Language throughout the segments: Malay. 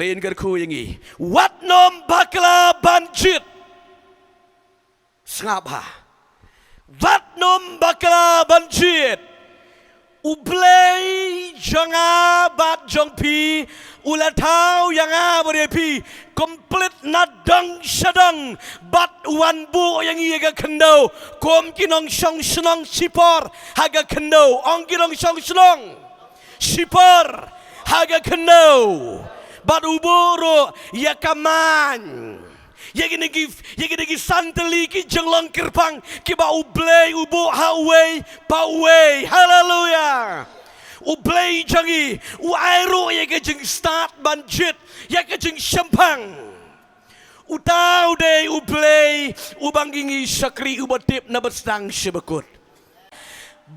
Belain kerku yang ini. Wat nom bakla banjit. Sengapa? Wat nom bakla banjit. Ublay janga bat jong pi ulatau yang abore pi komplit nadang sadang bat wan bu yang ia kendau kom kinong song senong sipor haga kendau ong kinong song senong sipor haga kendau bat uburo ya kaman ya gini santeli ki jenglong kirpang ki ba ublay ubu haway paway haleluya ublay jangi u airo ya ke jeng start banjit ya ke jeng sempang utau de ublay ubanggingi sakri ubatip na bestang sebekut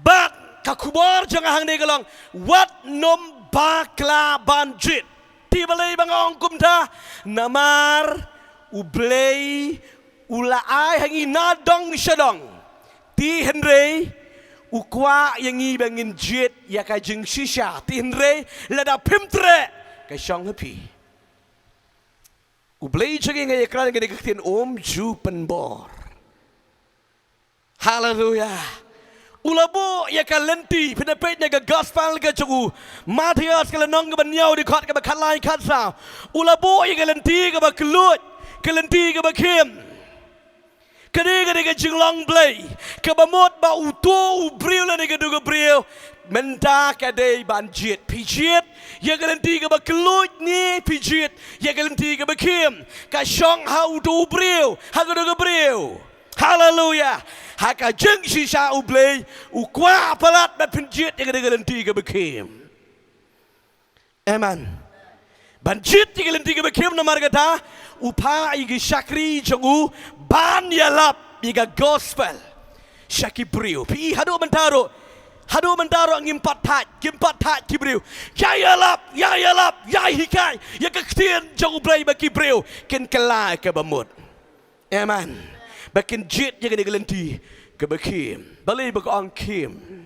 bat kakubor jangan hang de galong wat nom bakla banjit tibalay bangong kumta namar ublay ulaay hangi nadong syadong ti henry ukwa yangi bangin jet ya ka jeng shisha ti henry lada pimtre ka syong happy ublay jagi ngay ekran ngay dikaktin ju penbor haleluya ulabo ya ka lenti pinapit ya ka gospel ka jugu Matias ka lanong ka banyaw di kot ka bakalay katsa ulabo ya ka lenti ka bakelut kelenti ke bakim kade ke jinglong blay ke bamot ba uto ubril ne ke duga bril menta kade banjit pijit ya kelenti ke bakelut ni pijit ya kelenti ke bakim ka syong ha uto ubril ha ke duga bril haleluya ha ka jeng sisa ublay ukwa palat ba pijit ya kelenti ke bakim amen banjit ya kelenti ke bakim na margata upa igi syakri jongu ban yalap iga gospel syaki brio pi hadu mentaro ngimpat tat kibriu ya yalap ya hikai ya kektian jongu blay baki brio ken kelai ke bamut amen bakin jit ya gede gelenti ke bakim balai bak angkim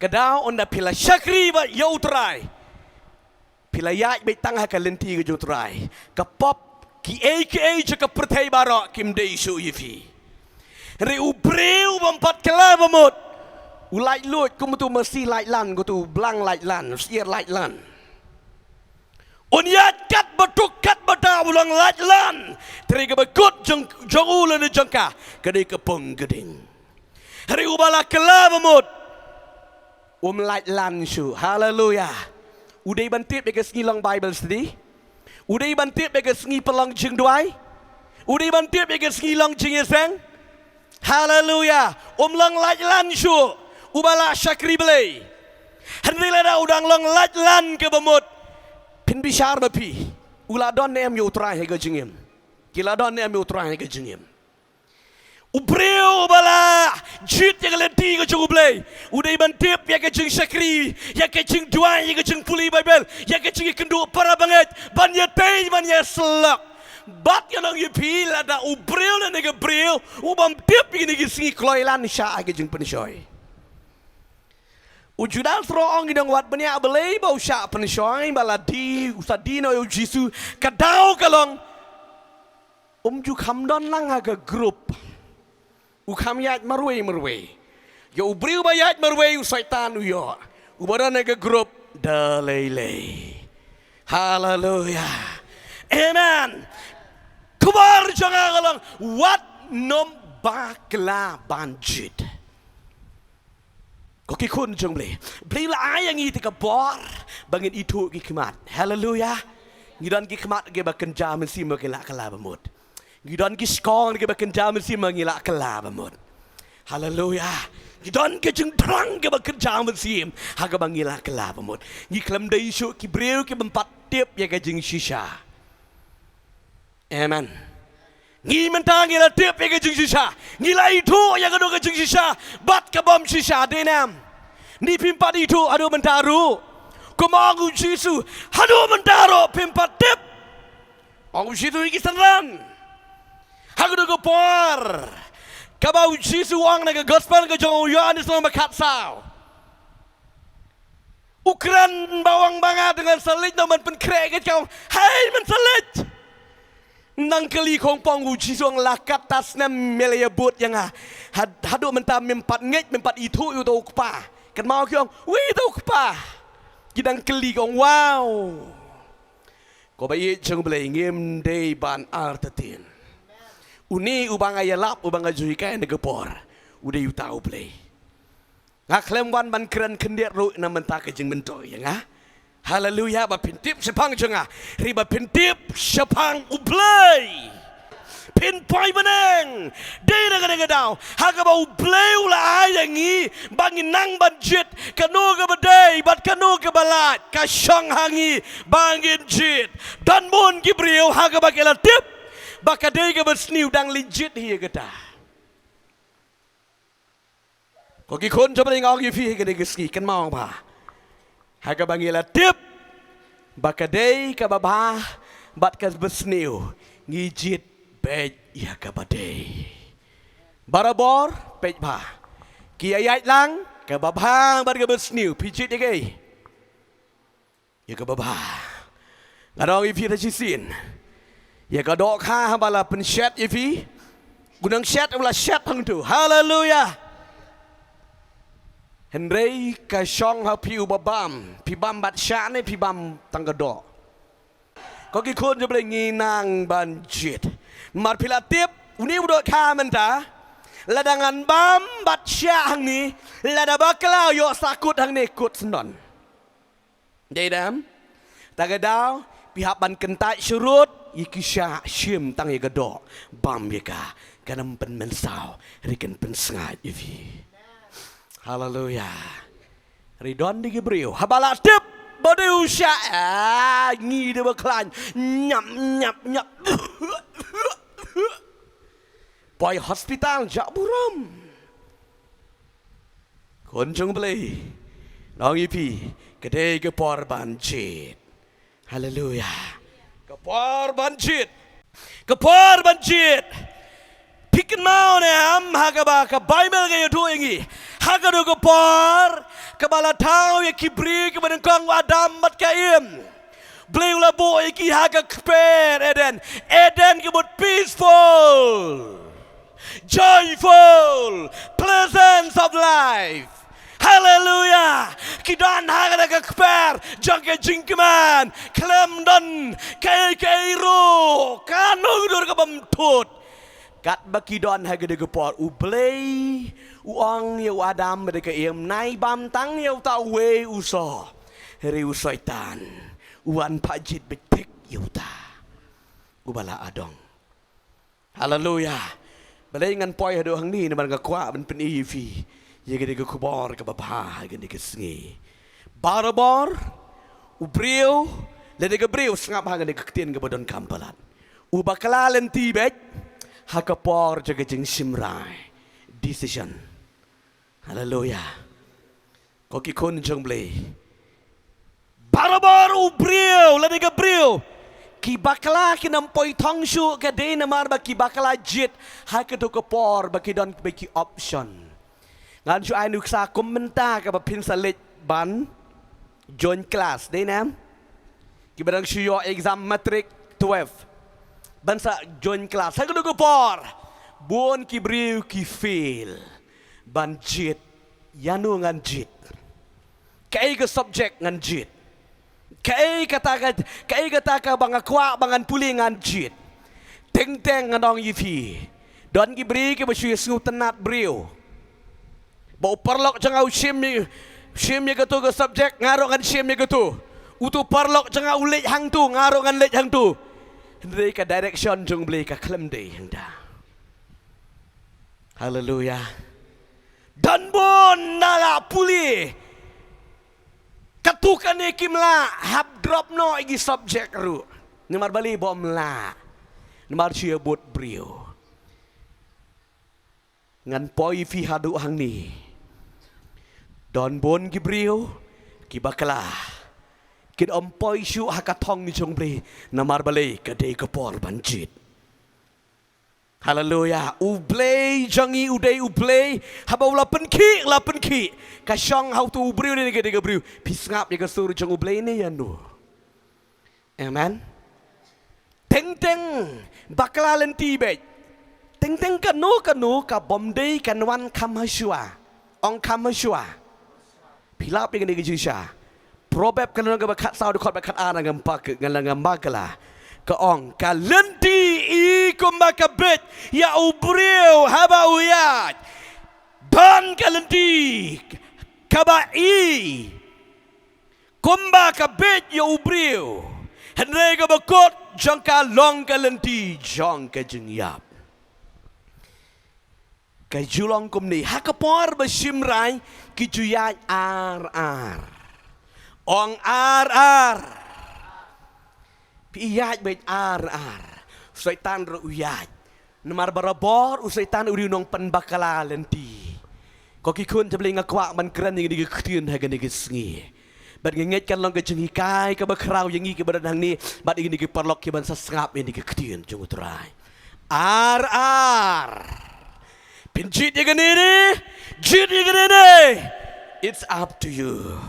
kadau onda pila syakri ba yautrai pilayat betang hak lenti ke jutrai kapop ki jaka pertai barok kim dei su yifi ri ubreu bompat kala bamut ulai lut kumutu mesti lait lan kutu blang lait lan sier lait lan unyat kat batuk kat bata ulang lait lan tri ke bekut jong ulan jongka kedai kepung geding ri ubala kala bamut lait lan su haleluya udai bantip bega sengi long Bible study. Udai bantip bega sengi pelong jeng duai. Udai bantip bega sengi long jeng yeseng. Haleluya. Long lajlan syu. Ubala syakri belai. Henry lada udang long lajlan ke bemut. Pin bishar bapi. Uladon ne am utrai hega jengim. Kiladon ne am utrai hega jengim. Ubreu bala jit yang lenti ke cukup belai udai bantip ya ke jeng syakri ya ke jeng duai ya ke jeng puli Bible ya ke jeng kendu para banget ban ya tei ban ya selak bat yang nang yepi lada ubreu na nega breu ubam tip ini ke singi kloilan sya ke jeng penisoi ujudal terong gidang wat benya belai bau sya penisoi bala di usadino yo jisu kadau kalong ju kamdon lang aga grup ukam yat marwe ya ubriu bayat marwe usaitan uyo ubara ke grup dalele haleluya amen kubar jangan galang wat nom bakla banjit koki kun jong beli la ayang iti ka bor bangin itu ki kemat haleluya ngidan ki kemat ge baken jam si makila kala bamut Gidon ki skong ke baken jam si mangila kelabamut. Haleluya. Gidon ke jeng terang ke baken jam si haga mangila kelabamut. Gi klam dai su ki breu ke bempat tip ya ke jeng shisha. Amen. Ngi mentang ila tip ya ke jeng shisha. Ngila itu ya ke do ke jeng shisha. Bat ke bom shisha denam. Ni pimpat itu adu mentaru. Kumangu jisu adu mentaru pimpat tip. Angu situ iki senang. Hagu do por. Kabau jisu wang na gospel ke jong Yohanes no makatsao. Ukuran bawang banga dengan selit noมันเป็นแคร์กันเจ้าให้มันสลิดนังกะลีของปองอูชิซวงลากัตตัสนัมเมลยบุตรยังไงhadu mentah mempat ngej mempat itu tau kepa kan mau kiong wih tau kepa kidang keli kong wow ko bayi chung blay ngem day ban artatin uni ubang ayalap ubang ajuikai negepor udah yu tahu blay ngak klem wan ban keren kendir ru na mentah ke jeng mentoy ya nga haleluya ba pintip sepang jenga riba pintip sepang ublay pin poi beneng day na kadang daw haga ba ublay ula ay yangi bangin nang banjit kanu ka baday bat kanu ka balat ka syang hangi bangin jit dan mon gibriel haga ba kela tip baka day ka besniu dang legit hiya kata ko ki kon jo ba ngog yi fi ka day ski kan mong pa haga bangila tip baka day ka baba bat ka besniu ngijit pej ya kabadai barabor pej ba kiayat lang kababhang bar ka besniu pijit ya kay ya kababa ngarong ifi ta chisin ya ka dok ha bala pen chat ifi gunang chat ula chat hang tu haleluya Henry ka syong ha piu babam pi bam bat sha ne pi bam tanggadok ko ki kon je boleh nginang banjit mar pilatip uni udok kamen ta ladangan bam bat sya hang ni lada baklau yo sakut hang ni kut senon dedam tagadau pihak ban kentai surut iki sya syim tang ye gadok bam ye ka kanam pen mensau riken pen sengat ifi haleluya ridon di Gabriel habala tip bode usya ngi de baklan nyap nyap nyap Boy hospital jak buram kon jong play long ipi kedai ke por banjit haleluya ke por banjit pikin mau ne am hagaba ka bible ke tu ingi hagado ke por ke bala tau ye kibri ke benengkong adam mat kaim beliau la boy ki haga kper Eden ke but peaceful joyful presence of life hallelujah kidan haga ka kper jangke jingkeman klem don kai ro kanu dur ka bamtut kat baki don haga de por ublay uang ye adam de ka em nai bam tang ye ta we uso heri usaitan uan pajit betik yuta ubala adong haleluya balai ngan poi hado hang ni man ka kwa ban pen ifi ye gede ka kubor ka baba gede ka sngi barabor ubriu le de gabriu sngap ha gede ka tien ka bodon kampalat ubakala len tibet ha ka por jaga jing simrai decision haleluya ko ki kon jong blay Barabaru brio lade gabriel ki bakla ki nampoi thongshu ke de namar ba ki bakla jit ha ke to ko por ba ki don ba ki option ngan chu ai nuk sa kommenta ka ba pin salet ban join class de nam ki barang shu yo exam matric 12 ban sa join class ha ke to ko por bon ki brio ki fail ban jit yanu ngan jit kai ke subject ngan jit kai kata ka banga kwa bangan pulingan jit teng ngadong yifi don gibri ke basu yesu tenat brio bau perlok jangau shim ye gatu ke subject ngarongan shim ye gatu utu perlok jangau lej hang tu ngarongan lej hang tu ndai ka direction jong beli ka klem dei hang da haleluya dan bon nala puli katukan ni kimla hab drop no igi subject ru nimar bali bom la nimar chia bot brio ngan poi fi hadu hang ni don bon gi brio ki bakala kid om poi shu hakatong ni jong bri namar bali ka de ka por banjit Haleluya. Ublay jangi uday ublay. Habaw lapen ki. Kasyang how to ubriu ni ke briu. Pisngap ni ke suruh jang ublay ni ya nu. Amen. Teng bakla lenti bet. Teng kanu ka bomday kanwan kamashua. Ong kamashua. Pilap ni ke jusha. Probab kanu ke bakat sau dekot bakat ana ngam pak ngam bagala. Kaong kalenti I kumbakabit ya ubriu haba uyat ban kalenti kabai kumbakabit ya ubriu henry kabakot jangka long kalenti jang kajengyap kajulong kumni hakapor basimrai kijuyat ar ong ar Iyat baik ar Syaitan uyat Namar barabor Syaitan uri nong penbakala lenti Kau kikun jabli ngakwak man keren yang digektian hagan digesengi Bat ngengetkan long kejengikai Kebakrau yang iki badan ni Bat ingin digeparlok kiban sesengap yang digektian Jungutrai Ar Pinjit yang ini Jit yang ini It's up to you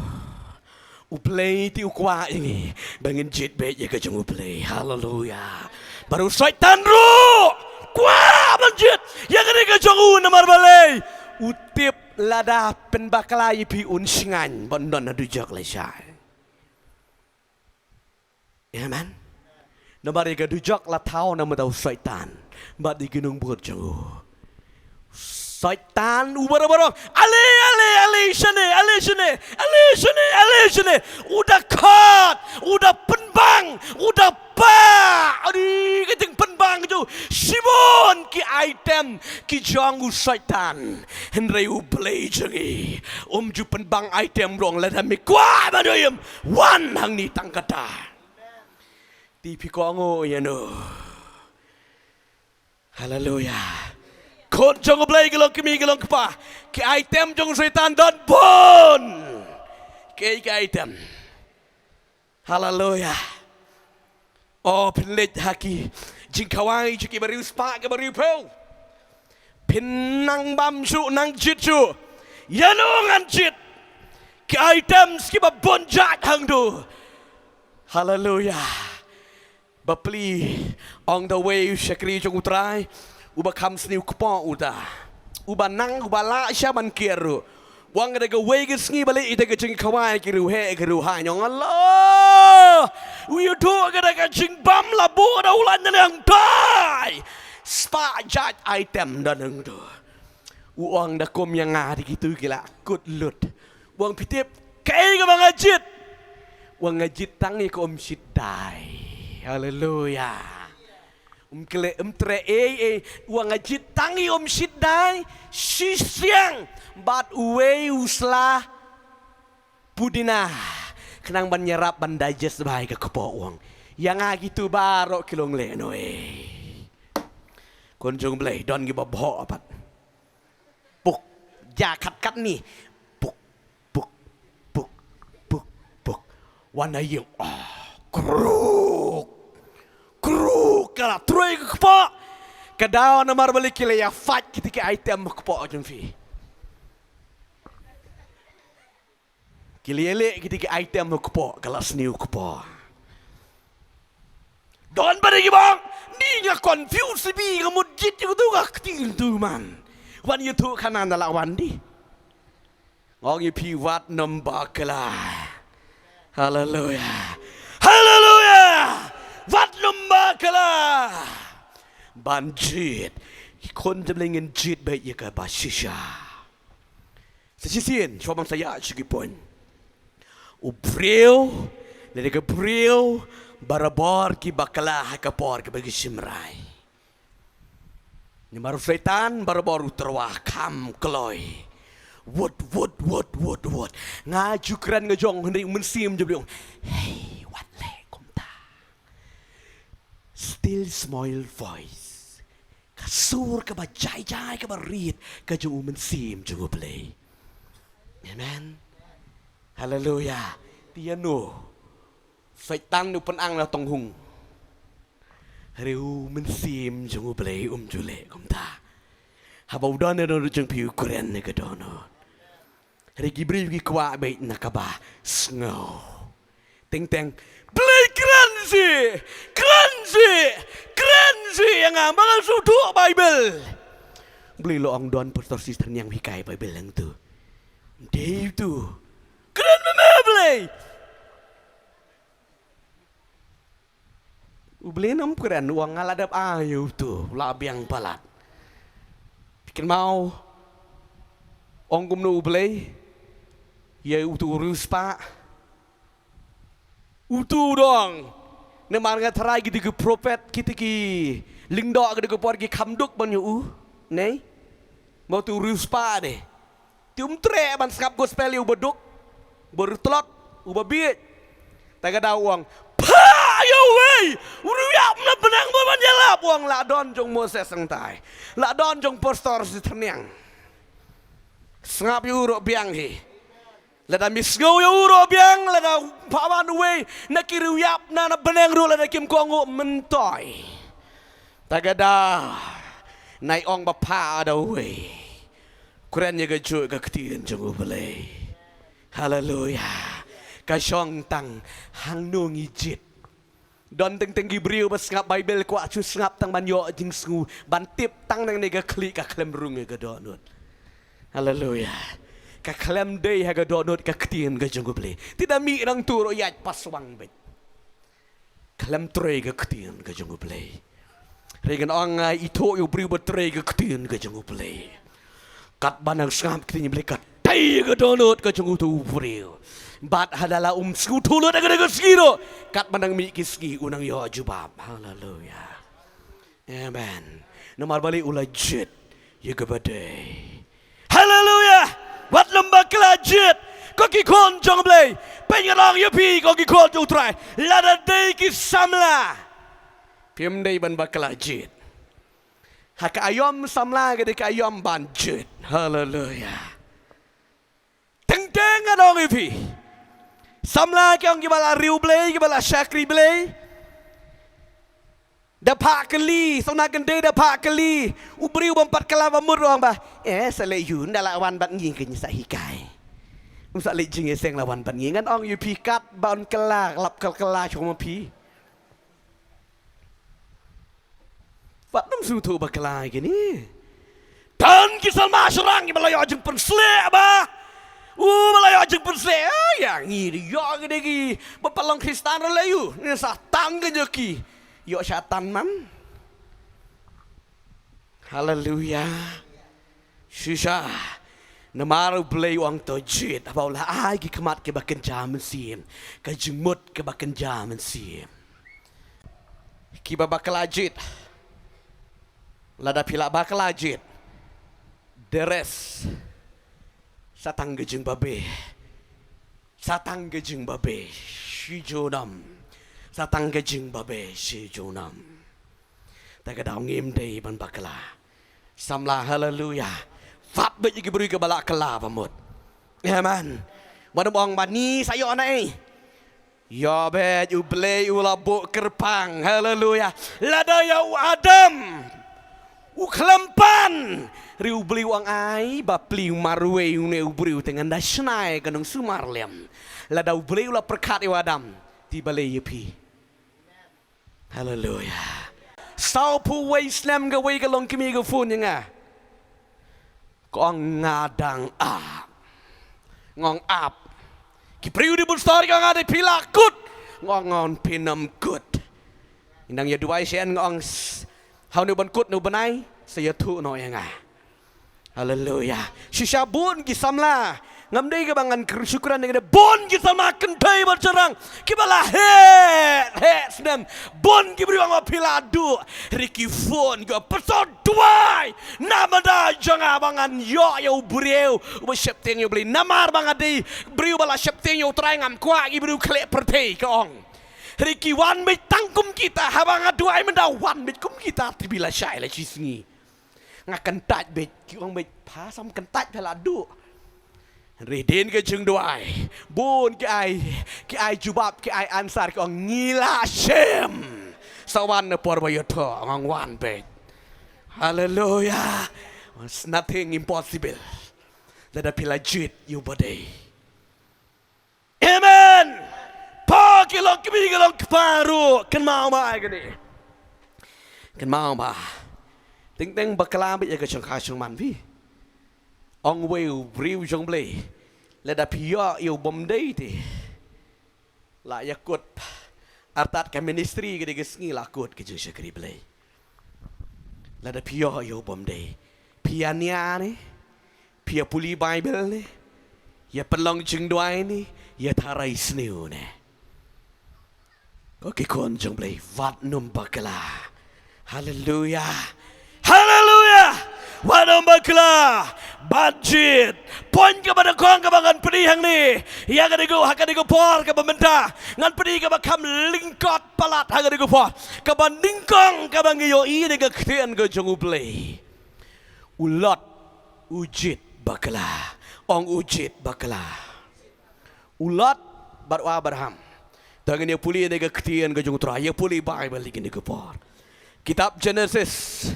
Uplay ti ukwa ini bangin jit bet ya kajang uplay haleluya baru syaitan ru kwa manjit ya kene kajang namar balai utip lada penbakalai pi unsingan bondon adujak lesai ya man namar ya dujak la tau nama tau syaitan bat di gunung buat jangu Syaitan ubar-ubar Ali sini udah kat udah penbang udah pa adi keting penbang tu Simon ki item ki jangu syaitan henry ublay jangi ju penbang item rong la mi kwa madoyem wan hang ni tangkata ti pi ko ngo ya no haleluya Kod jong oblay gelong kimi gelong kepa Ki item jong syaitan don bon Ki item Haleluya Oh penlit haki Jingkawai juki bariu spak ke bariu peu Pinang bamsu nang jit su Yanungan jit Ki item skiba bonjat hang du Haleluya Bapli On the way syakri jong utrai Uba kam sni ukpa uda. Uba nang uba la syaman kiru. Wang ada ke wege sngi balik ita ke jeng kawai kiru he kiru ha nyong Allah. Uyu do ada ke jeng bam la bu ada ulan yang dai. Spa jat item dan yang tu. Uang dah kom yang ngari gitu gila good lut. Uang pitip kai ke bangajit. Uang ngajit tangi ke sidai. Haleluya. Kele tre uang ngajit tangi sidai siang bat uwe uslah pudina kenang ban nyerap ban digest baik ke kepo uang yang gitu barok kilong leno konjung belai don giba boh apat puk jakat kat ni puk warna yang kruk kala troy kepa kadaw na marbalik kila ya fight ketika item kepa jeng fi kilele ketika item kepa kala sniu kepa don bagi bang ni nya confuse bi kamu jit tu gak tu man wan you tu kanan la wan di ngong you pi wat number kala haleluya Wat number kala banjit kon jemlengin jit baik ya ke basisha sesisian coba saya sikipun ubreu dari ke breu barabar ki bakala hakapor ke bagi simrai ni maru syaitan barabar uterwah kam kloy wot ngaju keren ngejong hendak mensim je bilang hey what le still small voice kasur ke bajai ke barit ke jung mensim jung play amen haleluya dia no syaitan nu penang la tong hung Riu mensim jung ublay jule komta. Habau don no jung piu kuren ne gadono. Rigi bri gi kwa bait nakaba snow. Ting teng play crazy yang mga sudu Bible. Beli lo ong don pastor sister yang hikai Bible yang tu. Dia tu. Keren mana beli? Beli nam keren uang ngaladap ayu tu labiang palat. Bikin mau ong gumno beli. Ya utu urus pak. Utu dong. Nemar ngatarai gitu ke prophet kita ki lingdok gitu ke pergi kamduk banyu nei mau tu urus pak deh. Tium tre ban skap gospel u beduk bertelot u babit. Tagada uang. Pa yo wey. Uruyap na benang baban jalap uang la don jong Moses sengtai. La don jong pastor si terniang. Sengap yu ro biang hi. Lada misngau ya uro biang lada pawan we na kiruyap na benang ru lada kim kongo mentoy. Tagada nai ong bapa ada we. Kuren ya gajuk ka ketien jong ubelay. Haleluya. Kasyong tang hang nung ijit. Don teng teng gibriu bas ngap Bible ko acu ngap tang banyo jing sngu ban tip tang nang nega klik ka klem rung ga donut. Haleluya. Ka klem day haga donut ka ketien ga jong ubelay. Tidak mi nang turo yat paswang bet. Klem tre ga ketien ga jong ubelay. Regen angai ito yu briu betre ga ketien ga jong ubelay. Kat banang ngap ketien beli kat tay ga donut ga jong utu briu. Bat hadala skutulo daga skiro. Kat manang mi kiski unang yo jubab. Hallelujah. Amen. Nomar bali ulajit. Yagabade. Hallelujah. Wat lembak kelajit. Koki kon jong blay. Pengarang yapi koki kon jong try. Lada day ki samla. Pim day ban bakelajit. Haka ayom samla gede ka ayom banjit. Hallelujah. Teng teng adong yapi. Samla ki ang gibala riu blay, gibala syakri blay. Dapat kali, so nak gende dapat kali. Ubri ubampat kala bamur orang bah. Saleh yun dalawan bat nging kenya sa hikai. Saleh jing seng lawan bat nging kan ong yu pikat baun kala lap kala cuma pi. Fat nam sutu bakala gini. Dan kisah masyarakat gibala yajeng pensle bah. Malayo ajeng pense ya ngiri yo gede ki bapalong Kristen layu ni satan ke joki yo syatan man. Haleluya. Shisha namaru play wang tojit apaula ai ki kemat ke baken jaman sim ka jengmut ke baken jaman sim ki babakalajit lada pila bakalajit deres satang gejeng babe shi jonam satang gejeng babe shi jonam tagadau ngim dei ban bakala samla haleluya fat be gi beri ke balak kala pamut amen wana bong bani sayo nai ya be u ble u labuk kerpang haleluya lada ya adam u kelempan riu beli uang ai bapli marwe une ubriu dengan dasnai kanong sumarlem lada ubli ula perkat iwadam tiba le yepi haleluya sau pu wei slam ga wei ga long kimi ga fun nga kong ngadang ngong ap ki priu di bun story ga ngade pilakut ngon pinam kut indang ya duai sen ngong hau nu ban kut nu banai saya tu no yang haleluya. Shisha bun gisamla. Ngamdai ke bangan kesyukuran dengan bon gisamla kentai bercerang. Kibala he senam. Bon gibri wang piladu. Riki phone ke pesod duai. Nama dah jangan bangan yo ya ubriu. Uba syepteng yo beli namar bangan di. Briu bala syepteng yo try ngam kuat gibri klek pertei ke ong. Riki wan bit tangkum kita. Habang aduai mendah wan bit kum kita. Tibila syai lah cisngi. Ngakan taj bet kiong bet pasam kentaj peladu redin ke jeng doai bun ke ai jubab ke ai ansar ke ngila shem sawan na por bayo to ang wan be. Hallelujah. It's nothing impossible. Let the pila jit you body. Amen. Pa kilok kami kilok paru kan mau ma gani. Kan mau ma. Ting ting bakala bi ya ka chang kha chang man vi. Ong weu riu jong ble. Let the pia you bom day ti. La yakut artat ka ministry gede gesngi lakut ke je shakri ble. Let the pia you bom day. Pia nia ni. Pia puli Bible ni. Ya pelong jeng duai ni. Ya tarai sniu ni. Có cái con trong đây vắt nôm bạc la, hallelujah, hallelujah, vắt nôm bạc la, budget, point kepada kong kebangan pedih hang ni, ya kadiku por kebamenta, ngan pedih kebakam lingkot palat hang kadiku por, keban ningkong kebang iyo ini keketian ke jongu play, ulat ujit bak la, ong ujit bak la, ulat bat Abraham. Tangan yang pulih nega ketian ke jung terakhir pulih Bible lagi nega por. Kitab Genesis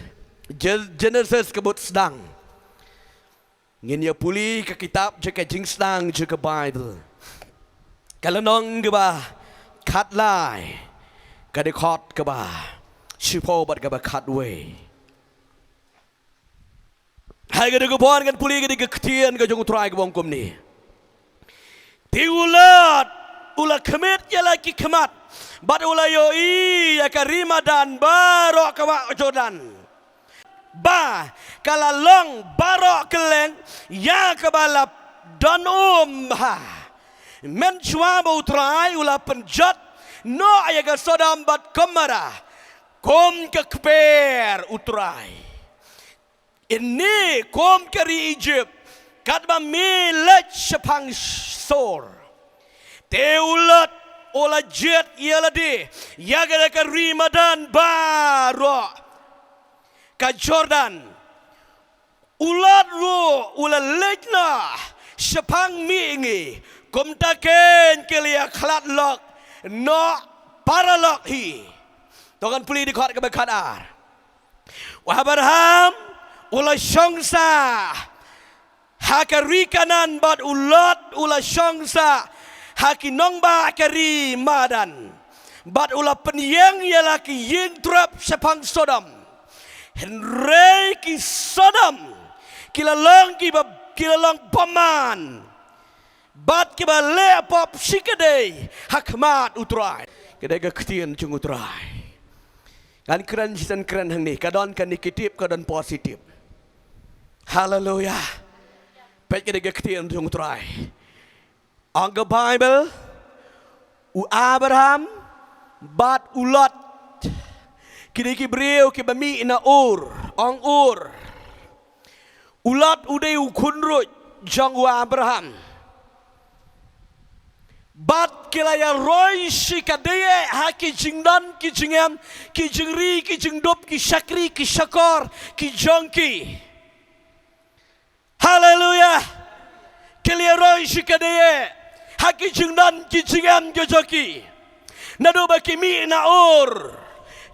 kebut sedang. Ngin ya pulih ke kitab jeka jing sedang jeka Bible. Kalau nong ke ba cut line, kade cut ke ba, shipo bat ke ba cut way. Hai ke nega por kan pulih ke nega ketian ke jung terakhir ke bongkom ni. Tiulat. Ula kemit ya lagi kemat. Bad ula yoi ya karima dan barok kawa Jordan. Ba kalalong barok keleng ya kebalap dan ha. Menjua bau trai ula penjat no ayaga Sodom bat Gomora. Kom ke keper utrai. Ini kom keri Egypt. Kadma milet sepang sor. Teulat ola jet ialah di yaga ka Ramadan baro ka Jordan ulat ro ula lejna sepang mingi komtaken kelia klat lok no paralok hi tokan puli di khot ka bekadar Abraham ula syongsa hakarikanan bad ulat ula syongsa haki nongba kari madan bat ula penyeng ialah ki ying trap sepang Sodom henrei ki Sodom kilalong paman bat ki ba le pop sikade hakmat utrai kedai ketian cung utrai kan keren hang ni kadon kan negatif kadon positif haleluya pet kedai ketian cung utrai Angga Bible, Abraham, bat ulat, kini kibriu kibami ina ong ulat udai ukunrut jang Abraham, bat kilaya roy sikadeye haki jingdan ki jingam ki jingri ki jingdop ki syakri ki syakor ki jongki, haleluya, kilaya roy sikadeye haki jingdan ki jingam jojoki nado baki mi na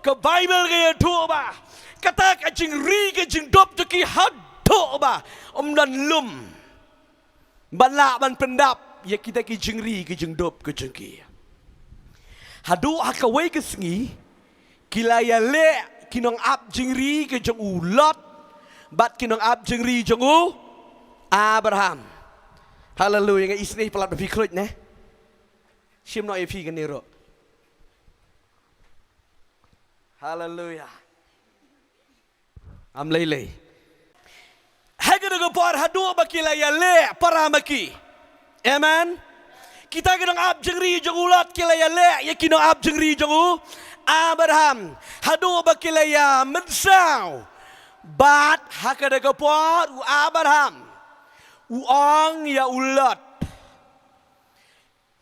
ke Bible ke ba kata ka jingri ke jingdop joki haddo ba dan lum bala ban pendap ya kita ki jingri ke jingdop ke jengki hadu hakawai ke sengi kilaya le kinong ap jingri ke jeng ulat bat kinong ap jingri jeng Abraham. Hallelujah, nga isni pelat berfikir ne. Sim no epi kan nero. Hallelujah. Am lele. Haga dengan par hadu bakila ya le para maki. Amen. Kita kena ab jengri jengulat kila ya le ya kena ab jengri jengu Abraham. Hadu bakila ya mensau. Bat haka dengan par Abraham. Uang ya ulat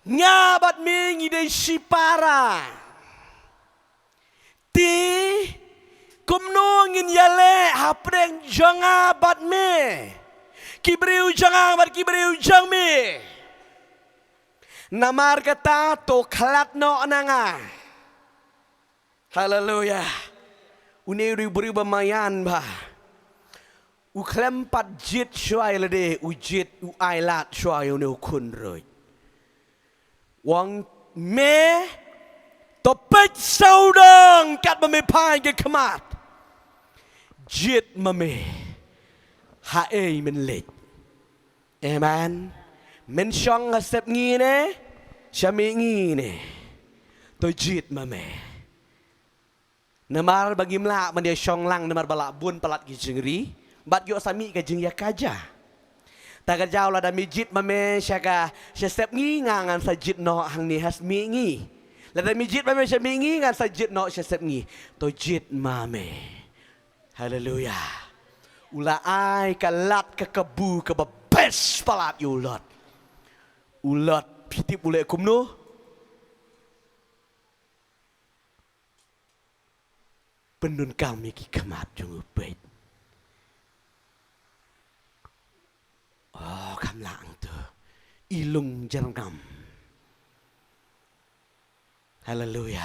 ngabat mingi de sipara ti kumnongin yale hapreng janga bat me kibriu janga bat kibriu jang me namar kata to klat no nanga Haleluya. Uni beri bermayan bah. Uklempat jit syai lede ujit uailat syai uni ukun roi. Wang me topet saudang kat memepai ke kemat. Jit meme hae men lek. Amen. Men syong hasep ngi ne, syami ngi ne. To jit meme. Namar bagi melak mendia syong lang namar balak bun palat gi jengri. Bat yo sami ke jeng ya kaja. Tak jauh lah dami jit mame syaka syasep ngi ngangan sajit no hang ni has mi ngi. Lah dami jit mame syami ngi ngan sajit no syasep ngi. To jit mame. Haleluya. Ula ai kalat ke kebu ke bes palat yu ulat. Ulat pitip ule kumno. Penun kami ki kemat jung upet. Oh, kam lang tu. Ilung jarangam. Haleluya.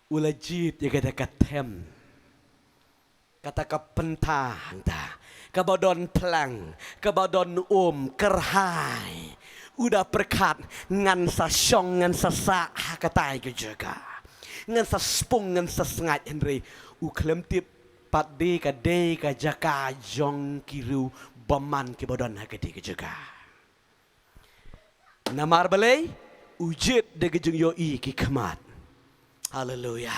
Ula jit ya kata katem. Kata kapentang ta. Kabadon pelang. Kabadon kerhai. Udah perkat. Ngan sa syong, ngan sa sa hakatai ke juga. Ngan sa spung, ngan sa sengat Henry. Uklem tip pat de ka jaka jong kiru. Baman ke badan hagati ke juga. Namar balai ujit de gejung yoi ki kemat. Haleluya.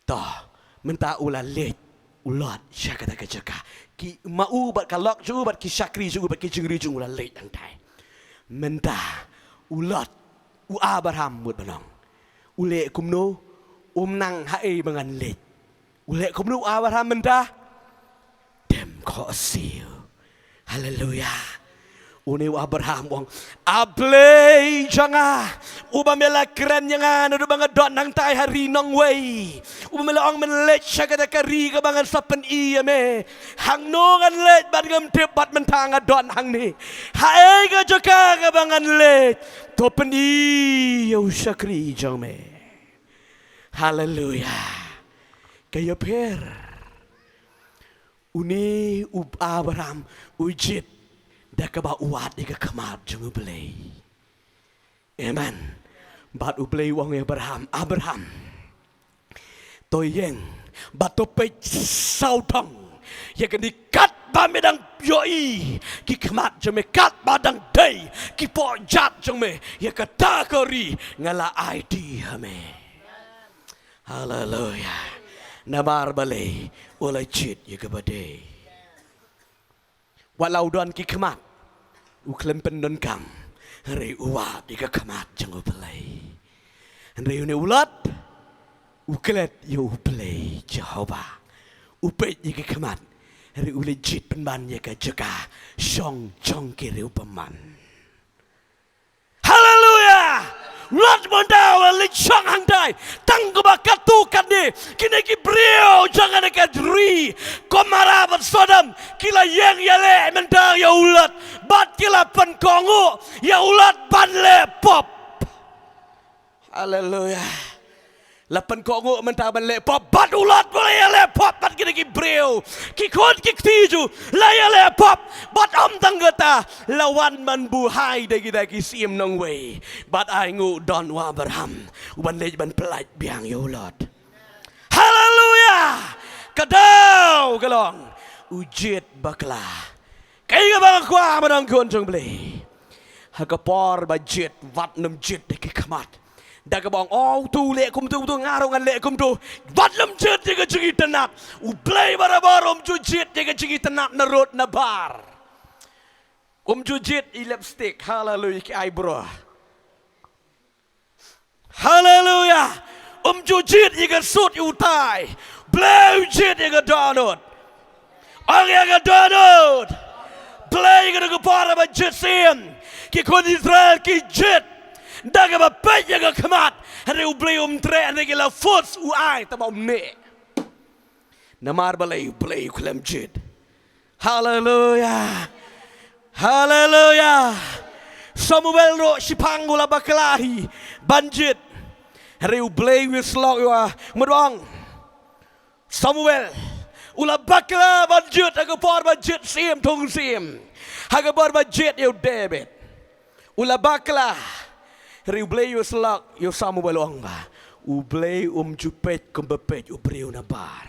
Toh menta ulat ulat syakata ke juga. Ki mau bat kalok ju bat ki syakri ju bat ki jengri ju ulat let ang tai. Menta ulat u Abraham mut banong. Ule kumno nang hae bangan let. Ule kumno Abraham menta dem ko seal. Haleluya. Uni Abraham wong ablay janga ubamela keren yang udah banget don nang tai hari nong wei ubamela ong menlet syakata kari ke bangan sapen iya me hang nongan let bat ngam tepat mentang don hang ni hae ga joka ke bangan let topen iya syakri jang me. Haleluya. Kaya per uni Abraham ujit dah keba uat ika kemat jeng ublay. Amen. Bat ublay wong Abraham. Toyeng bat topej saudang. Ya kan dikat ba medang yoi ki kemat jeng me kat badang day ki po jat jeng me ya kata kori ngala ID me. Haleluya. Nabar balai oleh jit ya kebadai. Walau don ki kemat, uklem pendon kam, hari uat di kemat jenguk pelai. Hari ini ulat, uklet yu pelai Jehovah. Upet di kemat, hari ule jit penban ya ke jeka, syong jong kiri upaman. Haleluya. Lat mondau lik syang hang dai tang ke bakat tu kan ni kini ki brio jangan dekat ri komara bat sodam kila yang yale mendang ya ulat bat kila pen kongu ya ulat ban le pop. Haleluya. Lapan kongu mentah ban le pop bat ulat boleh ya le pop bat kini ki brio ki kon ki tiju la ya le pop bat om tanggata lawan man buhai dagi sim nong wei bat ai ngu don wa Abraham uban le ban pelaj biang ya ulat. Haleluya. Kadau galong ujit bakla kaya bang kwa manang kon jong beli hakapor budget wat nem jit dagi kemat. Dah kebang oh tu lek kum tu ngarungan lek kum tu badlam jit jaga jengi tenat ublay barabarom jujit jaga jengi tenat nerut nabar jujit i lipstick. Haleluya ki eyebrow. Haleluya. Jujit jaga sut utai blay jit jaga donut ang jaga donut blay jaga para budget sim ki kon Israel ki jit daga ba pet jaga kemat hari ublay tre hari gila fots uai tabau ne namar balai ublay kulam jid. Haleluya. Haleluya. Samuel ro sipang gula bakalahi banjit Riu blay wislok ya medong Samuel Ula bakla banjut Hagapor banjut sim tung sim Hagapor banjut yu David Ula bakla Riu blay wislok yu Samuel ong ba Ublay jupet kumbepet ubriu nabar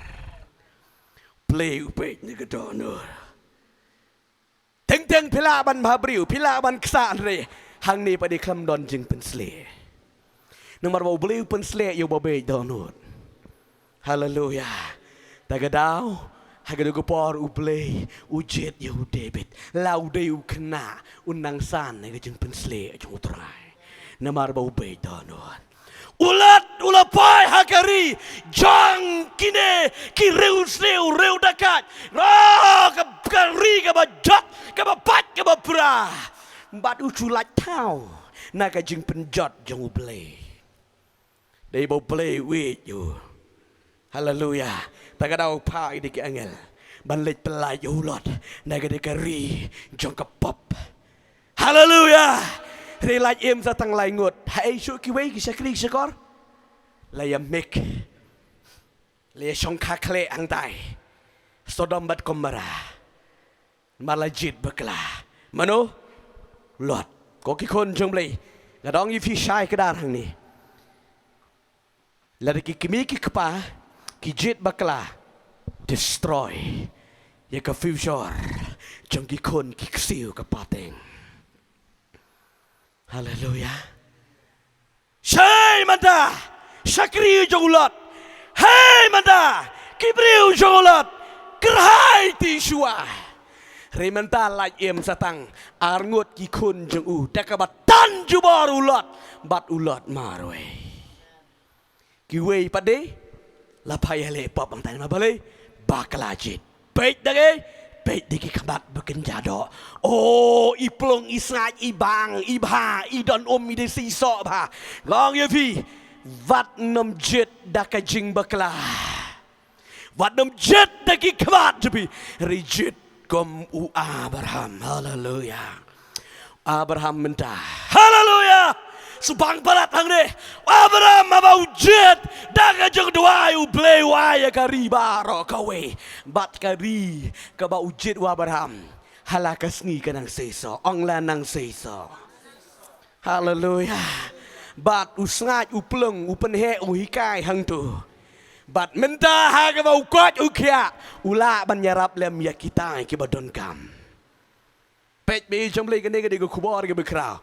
Play upet ni kedonor Teng pila ban mabriu pila ban ksan re hang ni pada klam don jing pensle Nomor bau beliu pensle yu babe donor Hallelujah Tagadau hagadu gopor ublay ujet yu David lau deu kena unang san ni jing pensle jung utrai Nomor bau be donor Ulat pai hakari jang kine ki reu dekat ka ri ka bajat ka bapat ka bapra bat uculat tau naga jing penjot jang ublay dei bo play with you hallelujah tagadau pa idik angel banlet pelai ulot naga de kari jang ka pop hallelujah Rê lại em ra tăng lại ngột hãy chú kí vây kì xa kì xa con lại mếch lại xong khá khá ang tay Sodom bat Gomorrah mà lại dịt bậc là mà nó lọt có cái khôn trong đây là đó như phi sai cái đàn hàng này là cái kimi cái kapa cái dịt bậc là destroy ya cái future trong cái khôn cái siêu cái pateng Hallelujah. Shay manda, sakriu jogulat. Hey manda, kibriu jogulat. Kerhai tisua. Rementa lai em satang arngot ki kun jong u dakabat tan jubar ulat bat ulat marwe. Kiwei pade la payale pop ang tan mabale baklajit. Peit dage Peit di kabat bekenjado. Oh, iplong isngat ibang ibha idon ide sisok ba. Long ye pi vat nom jet dakajing bakla. Vat nom jet daki kabat pi rejit kom u Abraham. Hallelujah. Abraham minta. Hallelujah. Subang barat hang ne. Abraham mabau jet daga jeng dua u play waya kari baro kawe. Bat kari ka bau jet wa Abraham. Halakas ni kanang seso, ong lanang seso. Hallelujah. Bat usngat upleng upenhe uhikai hang tu. Bat minta ha ka bau kot ukia. Ula banyarap lem ya kita ki badon kam. Pet be jom le gane gade ko kubor ke bekrau.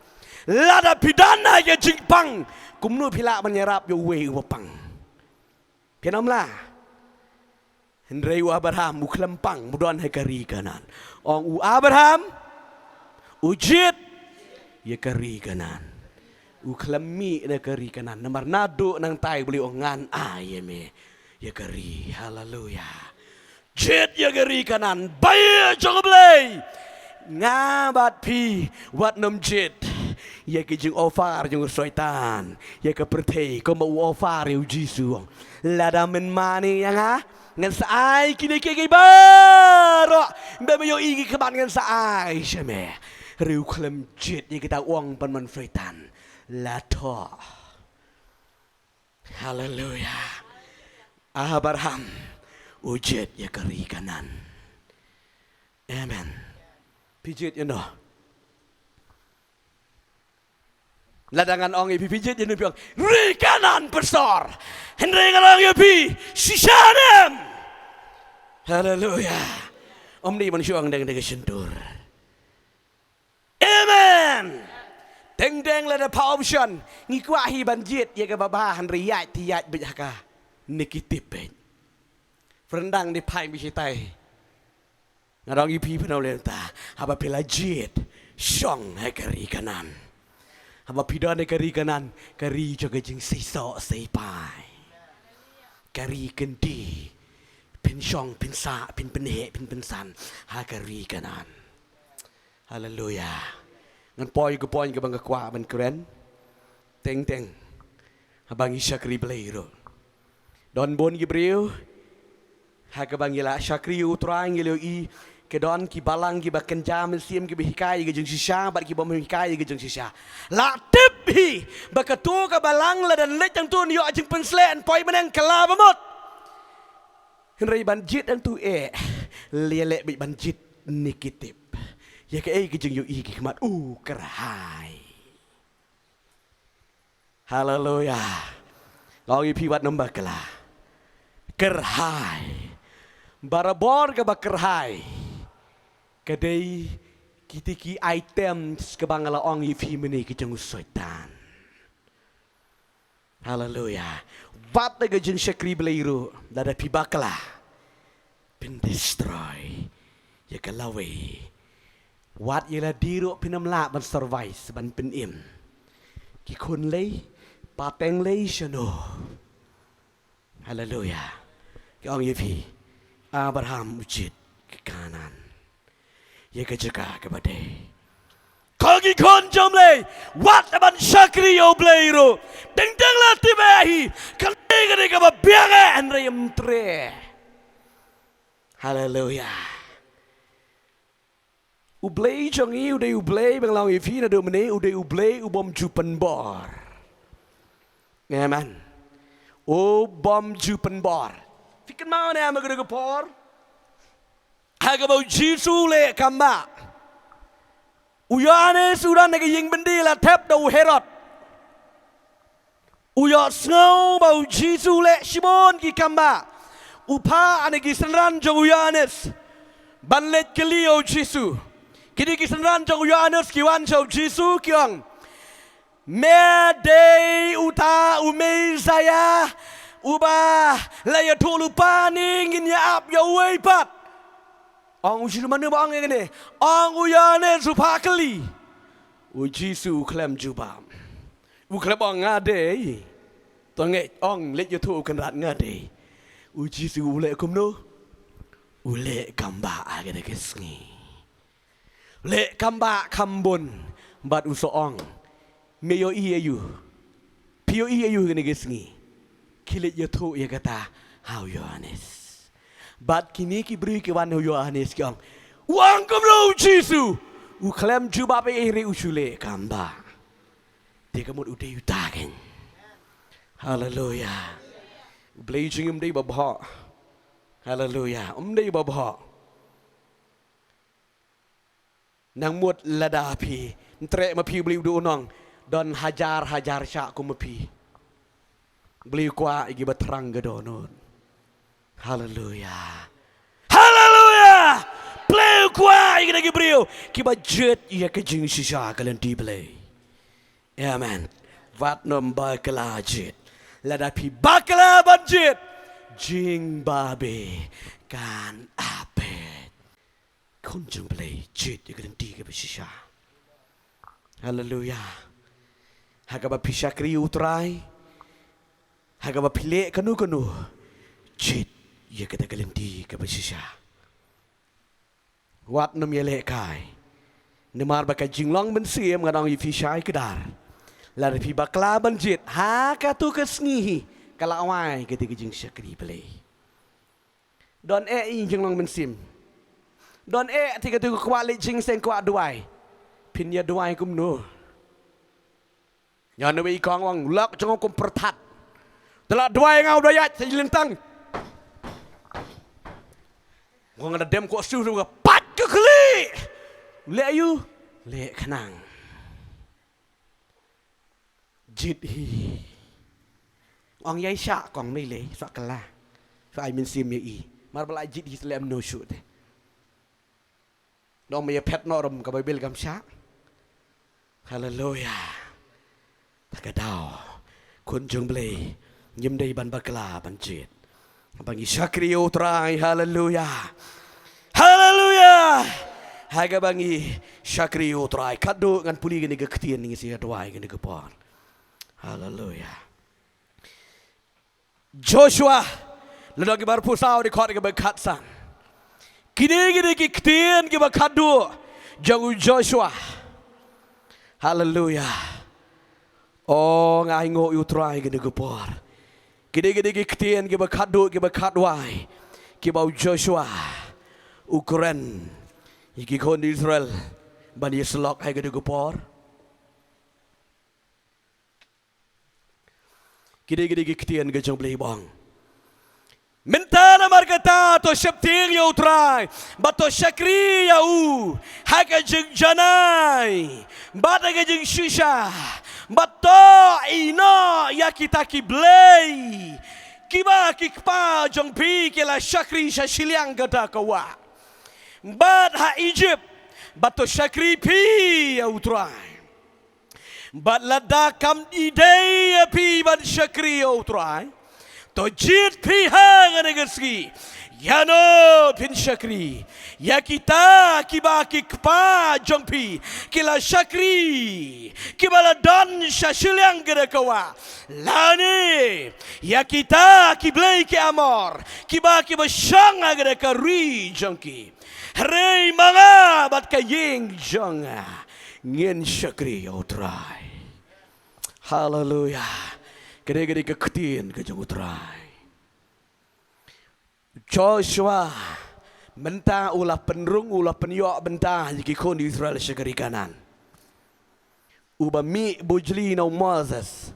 Lada pidana ya jingpang kumnu pila menyerap yo we wapang pianomla Henry Abraham muklempang mudon hekari kanan ong u Abraham ujit ya kari kanan u klemi na kari kanan namar nado nang tai beli ongan ayeme ya kari hallelujah jit ya kari kanan bay jogoblay ngabat pi wat nom jit ya ke jing ofar jing syaitan ya ke perthei ko mau ofar yu jisu lada men mani yang ha ngan sai kini ke baro be me yo igi keban ngan sai sheme riu klem jit ya kita uang pan man syaitan la to hallelujah Abraham ujit ya kari kanan amen pijit you know ladangan ong ipi pijit yun piang ri kanan besar henry ngarang ipi sisanem hallelujah om ni manusia ang deng sentur amen deng lada option ngikwa hi banjit ya ka babahan riyat tiyat bejaka nikitipet frendang di pai bisitai ngarang ipi penolenta haba pila jit syong hekari kanan haba pidan kari kanan kari jaga jing sisok seipai kari kendi pin syong pin sa pin penhe pin pensan ha kari kanan haleluya ngan poi ke bang kwa ban keren teng habang isyakri blairo don bon gibril ha ke bang ila syakri utrang gilo i kedon ki balang ki bakan jam siam ki bihikai ki jeng sisa bat ki bom hikai ki jeng sisa la tip hi bakatu ka balang la dan lek jang tu yo jeng penslen poi menang kala bamot henry banjit ang tu lelek bi banjit nikitip ya ke ki jeng yo ki kemat kerhai haleluya lagi piwat nombor kala kerhai barabor ke bakerhai kadai kitiki items ke bangala ong ifi meni ke jeng syaitan haleluya wat ke jeng syakri beliru dada pibakala pin destroy ya kalawe wat yela diru pinamla ban survive ban pinim ki kun lei pateng lei shano haleluya ke ong ifi Abraham ujit ke kanan ya kejaga kepada kaki konjom lei wat aban syakri yo bleiro deng deng la tibahi kan gede ke biaga andre emtre haleluya ublei jongi ude ublei bang lawi fi na do mene ude ublei ubom jupen bor amen o bom jupen bor fikan mau ne ama gede ke por haga bau jisu le kamba uyane sudah nege ying bendi la tap do Herod uya snow bau jisu le Simon ki kamba upa anegi senran jong uyanes banlet kelio jisu kini ki senran jong uyanes ki wan jong jisu kiang me day uta ume saya uba la ya tulu paning in ya ap ya way pat ong ujiru mana bang ini ong uyane supakali ujisu klem jubam uklem ong ngade tonge ong let ya tu kenrat ngade ujisu ule kumno ule kamba agade kesngi le kamba kambon bat uso ong meyo iyu pio iyu gane kesngi kilit ya tu ya kata how Yohanes bat kini ki beri ke wan Yohanes kyang wang kamlo Jisu u klem juba pe iri usule kamba te kamut ude utaken haleluya blazing dei babha haleluya dei babha nang mut lada pi ntre ma pi beli du nong don hajar syak ku ma pi beli kwa igi batrang gadonon haleluya haleluya play kwa igi nagi brio ki ba jet ya ke jing sisa kalen di play amen vat nom ba kala jet lada pi bakala banjit jing babe kan apet kunjung play jet ya kalen di ke sisa haleluya hagaba pisakri utrai hagaba pile kanu jet ya kita gelenti ke besisa wat nom yele kai nemar baka jinglong ben siem ngadang yifi syai kedar la pi bakla banjit ha ka tu kesngi kala awai ketika jing syakri bele don jinglong ben sim don tiga tu kwali jing sen kwa duai pin ya duai kum no nya no wi kong wang lak jong kum pertat telah duai ngau dayat selintang Gua ada dem kok susu ke pat ke keli. Le ayu, le kenang. Jit hi. Ong yai syak kong mai le, sak kelah. Sak ai min sim ye i. Mar bala jit hi selem no shoot. Dong me pet no rom ka Bible gam syak. Haleluya. Takadau. Kun jung ble. Nyim dei ban bakla ban jit. Bangi syakri utrai haleluya haleluya haga bangi syakri utrai kado ngan puli gini geketian ni sia doai gini gepon haleluya Joshua ledagi bar pusau di khot ke bekatsan gini geketian ke bekadu jangu Joshua haleluya oh ngai ngo utrai gini gepon Gede-gede ketien ke bakadu ke bakadwai ke bau Joshua Ukraine iki kon Israel ban Yeslok hai gede gopor gede ketian gejong blei bang mentana markata to septir yo trai bato shakri ya u haka jeng janai bata gejeng shisha bato ino ya kita kiblei kiba kikpa jong pi kela shakri shashiliang gada kawa bat ha Egypt bato shakri pi ya utrai bat lada kam idei pi bat shakri ya utrai to jit pi hang negerski yano pin shakri ya kita kiba kikpa jong pi kila shakri kibala don shashiliang gada kawa lani ya kita kiblei ke amor kiba shang gada ka ri jongki Rei mga bat kaying jonga ngin shakri utrai. Hallelujah. Gede keketin ke jong utrai. Joshua benta ulah penrung ulah penyok benta jiki kon Israel shakri kanan. Uba mi bujli no Moses.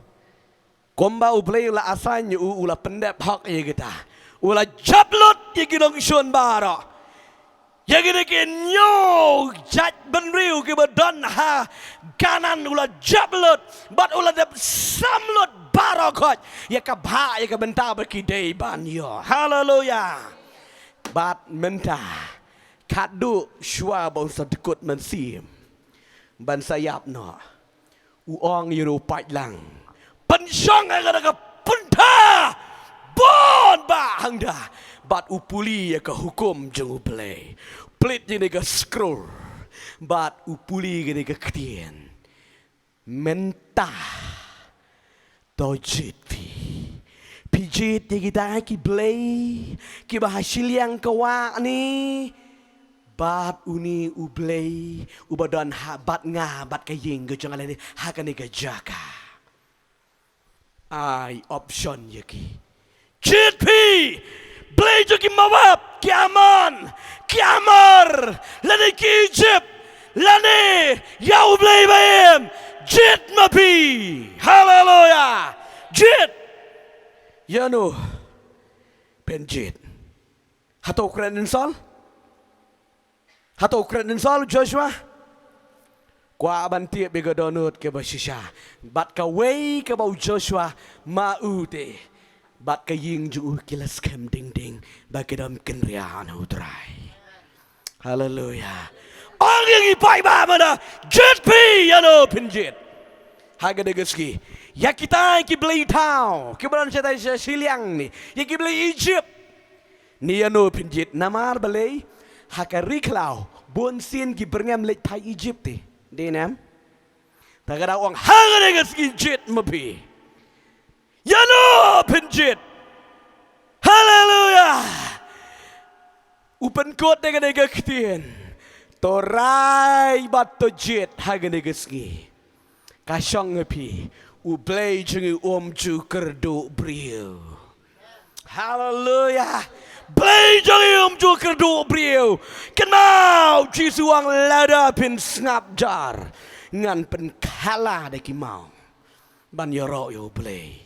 Komba ublay ulah asanya ulah pendep hak ye kita. Ulah jablot jiki dong shon bara. Yang ini kenyo jat benriu ke badan ha kanan ulah jablot bat ulah dap samlot barakot ya kabha ya kabenta berkidai banyo haleluya bat menta kadu shua bau sedekut mensim ban sayap no uong yiru pailang pensong aga punta bon ba hangda bat upuli ya ke hukum jeng uplay plit je ke scroll bat upuli ke ketien mentah tojit pijit je kita ki play ki bahasil yang kawa ni bat uni uplay ubadan bat nga bat kaying ke jangan ni hakan ke jaka ai option ye ki jit pi Blay jo ki mawap, ki aman, ki amar, lani ki Egypt, lani yau blay bayem, jit mapi, hallelujah, jit, yano, pen jit, hato kren insal Joshua, kwa banti bega donut ke basisha, bat ka way ke bau Joshua maute. Bat kaying juu kilas kem ding ding bagi dalam kenriaan utrai. Haleluya. All yang ipai ba mana jet pi yano pinjit. Haga degeski. Ya kita ki blay tau. Kibaran saya siliang ni. Ya ki blay Egypt. Ni yano pinjit namar balay. Haka riklau. Bon sin ki berngam lek pai Egypt ti. Dinam. Tagada uang haga degeski jet mapi. Yano penjit. Haleluya. Upen kot dengan ega ketien. Torai bat tojit hagen ega ski. Kasyong ngepi. Ublay jengi ju kerdu brio. Haleluya. Blay jengi ju kerdu brio. Kenau jisuang lada pin snap jar. Ngan pen kala deki mau. Ban yorok yo blay.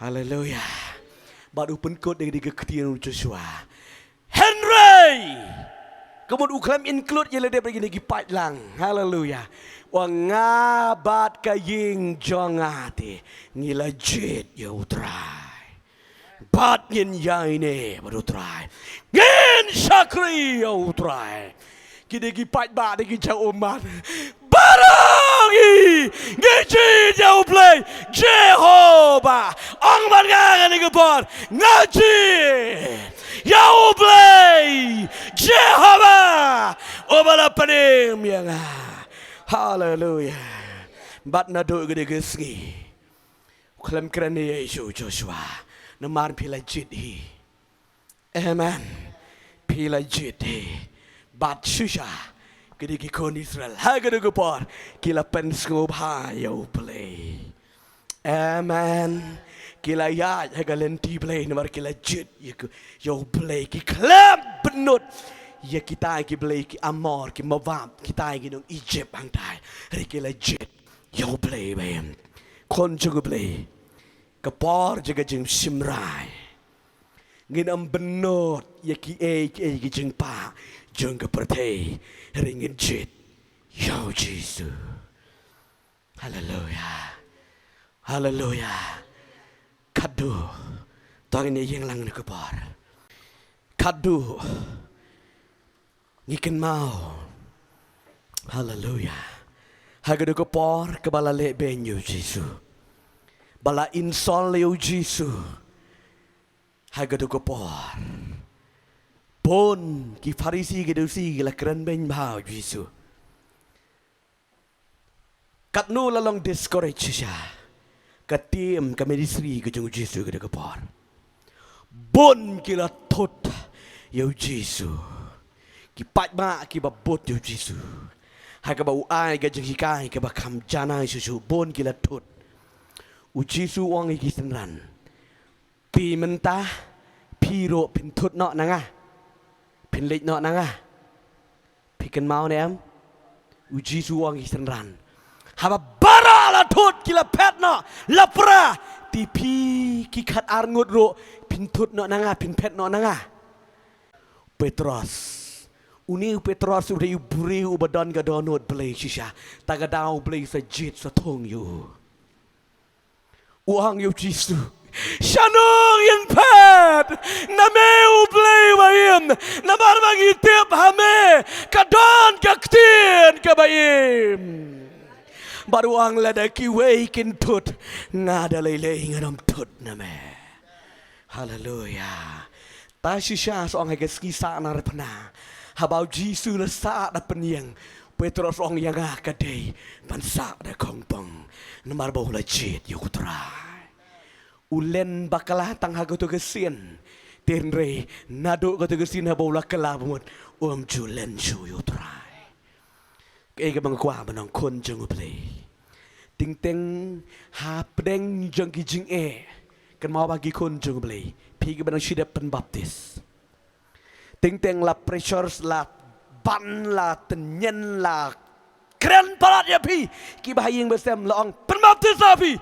Haleluya. Baru penkot dari keketian Joshua. Henry. Kemudian uklam include yang lebih begini gipat lang. Haleluya. Wang ngabat kaying jongati ngilajit ya utrai. Bat ngin yaine baru utrai. Ngin syakri ya utrai. Kini gipat ba degi jauh umat. Barangi ngijin ya uplay Jehovah. Ang margangan ngepor ngaji ya uplay Jehovah. Obala panim yang haleluya. Bat nado gede gesgi. Kalam kerana Yesus Joshua. Namar pilajit hi. Amen. Pilajit hi. Bat susah. Kini kon Israel haga gopor kila penskob ha yo play. Amen. Kila ya haga lenti play nomor kila jit yo play ki klab benut. Ya kita ki boleh ki amor ki mawab kita ki nong Egypt bang tai. Riki legit. Yo boleh bayam. Kon juga boleh. Kepor juga jeng simrai. Ngin benut ya ki ki jeng pa jeng ke pertai ringin jit. Yo Jesus. Hallelujah. Hallelujah. Kadu. Tong ini yang lang kepor. Kadu. Ngiken mau. Hallelujah. Hagado ko por kabala leben yo Jesus. Bala insol yo Jesus. Hagado ko por. Pon ki farisi ke dosi la keren ben bau Jesus. Kat nu lalong discourage siya. Katim kami disri ke jung Jesus ke por. Bon kila tot yo Jesus. Ki pat ma ki babot yo Jesus. Hai ka ba uai ga jeng hikai ka ba kam jana susu bon kila tot. U Jesus wang iki senran. Pi mentah pi ro pin tot no nanga. Pin lek no nanga. Pi kan mau ne am. U Jesus wang iki senran. Haba bara la tot kila pet no lapra. Ti pi ki kat arngut ro pin tot no nanga pin pet no nanga. Petros Uni Petros udah buri ubadan gadonot belai shisha. Tagadau belai sajit satong you. Uang you jisu. Shanong yan pad. Nameu belai bayim. Namar bagi tip hame. Kadon kaktin kabayim. Baru ang lada kiway kintut. Ngada lelay ngadam tut name. Hallelujah. Ta shisha soang hagas kisah narapana. Habau Jisu la saat da peniang Petros ong yang akadei pansak da kongpong namar bau la jit yu kutrai ulen bakalah tang hago to gesien tenre nado ko to gesin habau la kelabut julen ju yu trai ke bang kwa banong kon jeng play ting ting ha pedeng jeng ki jing kan mau bagi kon jeng play pi ke banong shida pen baptis ting-ting la pressures la ban la tenyen la keren parat ya pi ki bahaying besem la ong penbaptis api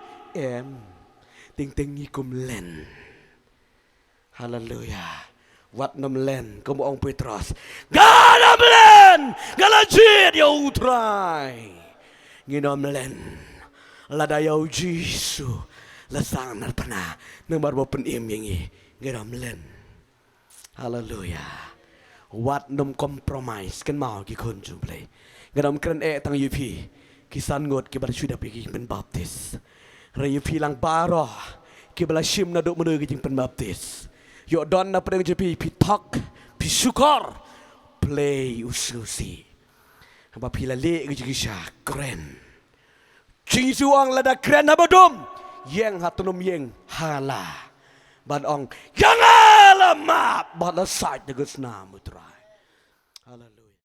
ting-ting ngikum len haleluya wat nom len kamu ong Petros ganam len galajit ya utrai nginom len la dayaw Jisu la sanar pana nembar bo pen yengi nginom len haleluya wat nom compromise kan mau ki kon ju play gadam kren tang yupi kisan ngot ki bar sudah pergi pen baptis re yupi lang baro ki bala shim na do menu ki pen baptis yo don na pedeng jupi pitok pisukor play ususi apa pila le ki kisha kren jisuang lada kren habadom yang hatunom yang hala ban ong yang alamat bala side de gusna mutrai hallelujah.